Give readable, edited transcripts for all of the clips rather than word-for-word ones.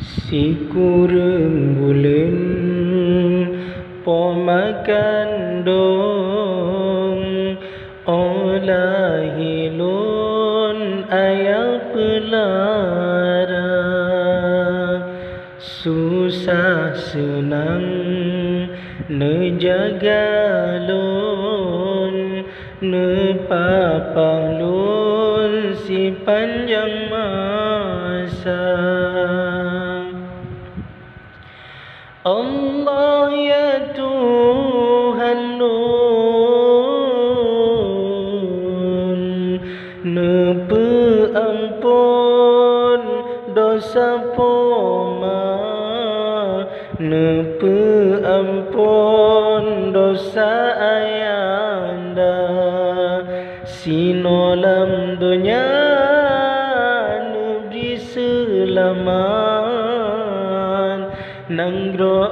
Si kurang bulan pomakan dong olah hilun ayak pelara susah senang nejagalun nepapalun si panjang masa. Allah ya Tuhan nun nepe ampun dosa poma nepe ampun dosa ayanda sinolam dunia neberi selamat nanggro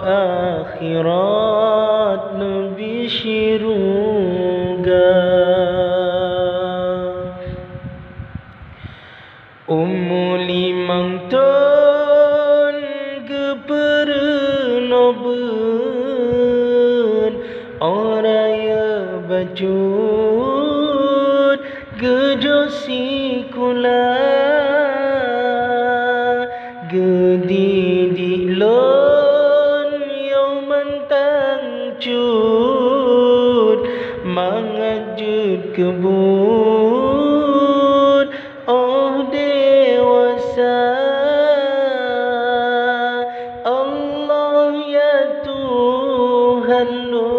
akhirat nabi syuruga. Limang ton gepernoben oraya bacut gejosi kula gedidi lon yauman tangcut mangajut kebun oh dewasa. Allah ya Tuhan nun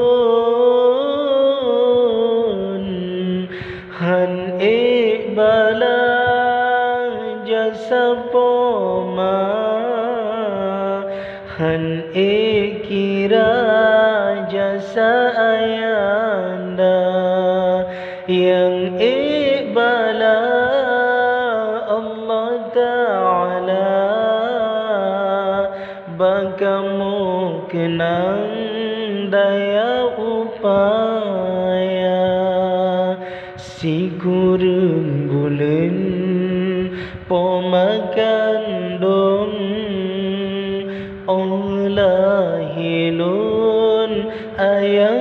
han bala jasa poma han kira jasa ayanda yang bala Allah Ta'ala bagamu kenang daya upaya si kurang bulan pomakan dong olah hilun ayah